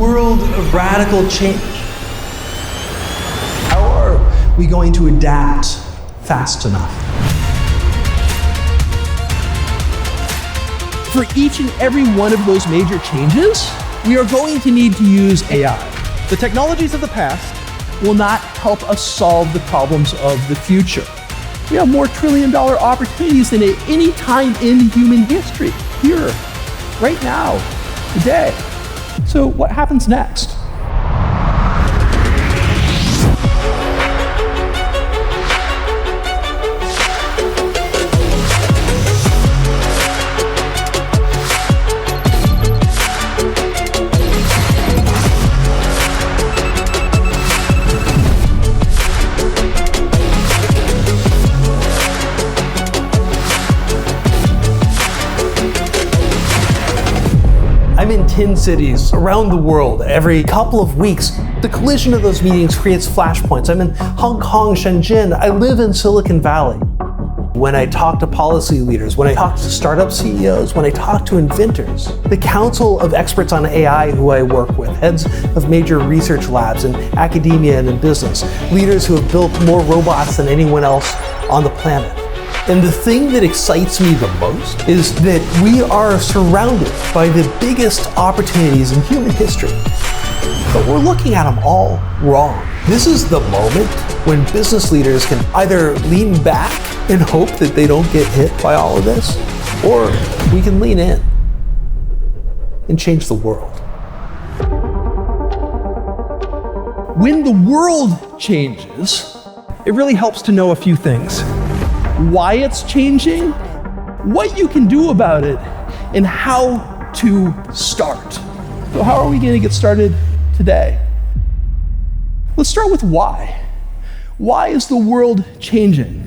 world of radical change. How are we going to adapt fast enough? For each and every one of those major changes, we are going to need to use AI. The technologies of the past will not help us solve the problems of the future. We have more trillion-dollar opportunities than at any time in human history, here, right now, today. So what happens next? I'm in 10 cities around the world every couple of weeks. The collision of those meetings creates flashpoints. I'm in Hong Kong, Shenzhen. I live in Silicon Valley. When I talk to policy leaders, when I talk to startup CEOs, when I talk to inventors, the council of experts on AI who I work with, heads of major research labs in academia and in business, leaders who have built more robots than anyone else on the planet. And the thing that excites me the most is that we are surrounded by the biggest opportunities in human history. But we're looking at them all wrong. This is the moment when business leaders can either lean back and hope that they don't get hit by all of this, or we can lean in and change the world. When the world changes, it really helps to know a few things. Why it's changing, what you can do about it, and how to start. So how are we going to get started today? Let's start with why. Why is the world changing?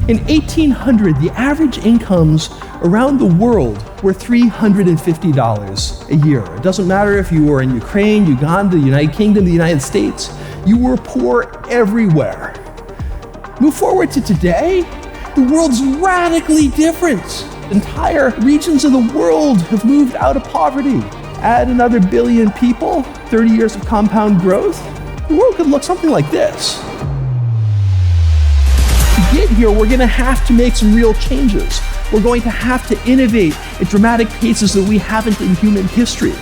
In 1800, the average incomes around the world were $350 a year. It doesn't matter if you were in Ukraine, Uganda, the United Kingdom, the United States, you were poor everywhere. Move forward to today, the world's radically different. Entire regions of the world have moved out of poverty. Add another billion people, 30 years of compound growth, the world could look something like this. To get here, we're going to have to make some real changes. We're going to have to innovate at dramatic paces that we haven't in human history.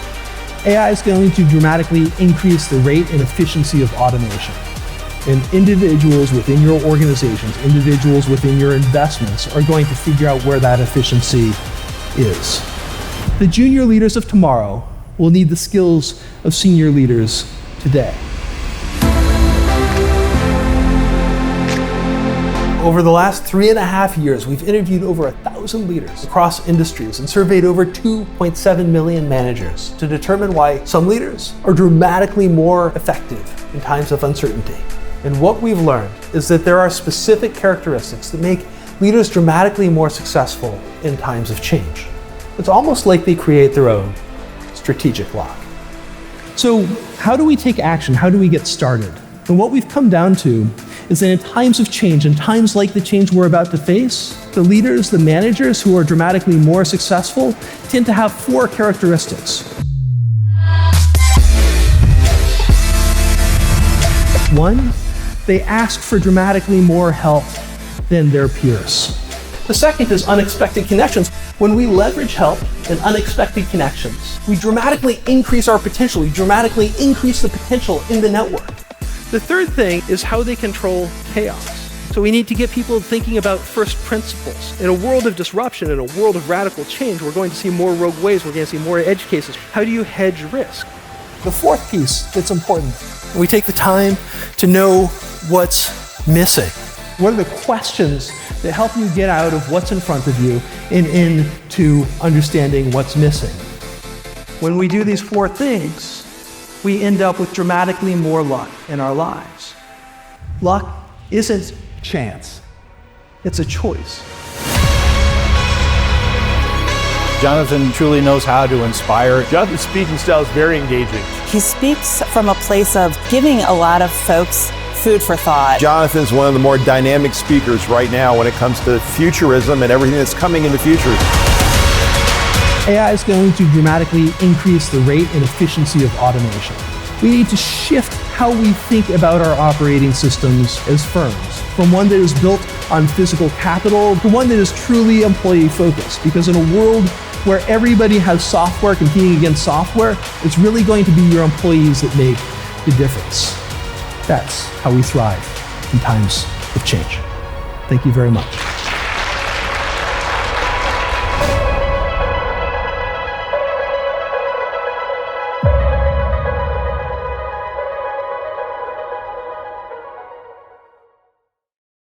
AI is going to dramatically increase the rate and efficiency of automation. And individuals within your organizations, individuals within your investments are going to figure out where that efficiency is. The junior leaders of tomorrow will need the skills of senior leaders today. Over the last 3.5 years, we've interviewed over 1,000 leaders across industries and surveyed over 2.7 million managers to determine why some leaders are dramatically more effective in times of uncertainty. And what we've learned is that there are specific characteristics that make leaders dramatically more successful in times of change. It's almost like they create their own strategic lock. So how do we take action? How do we get started? And what we've come down to is that in times of change, in times like the change we're about to face, the leaders, the managers who are dramatically more successful tend to have 4 characteristics. 1, they ask for dramatically more help than their peers. The second is unexpected connections. When we leverage help and unexpected connections, we dramatically increase our potential. We dramatically increase the potential in the network. The third thing is how they control chaos. So we need to get people thinking about first principles. In a world of disruption, in a world of radical change, we're going to see more rogue ways, we're going to see more edge cases. How do you hedge risk? The fourth piece that's important, we take the time to know what's missing. What are the questions that help you get out of what's in front of you and into understanding what's missing? When we do these 4 things, we end up with dramatically more luck in our lives. Luck isn't chance, it's a choice. Jonathan truly knows how to inspire. Jonathan's speaking style is very engaging. He speaks from a place of giving a lot of folks food for thought. Jonathan's one of the more dynamic speakers right now when it comes to futurism and everything that's coming in the future. AI is going to dramatically increase the rate and efficiency of automation. We need to shift how we think about our operating systems as firms, from one that is built on physical capital to one that is truly employee-focused. Because in a world where everybody has software competing against software, it's really going to be your employees that make the difference. That's how we thrive in times of change. Thank you very much.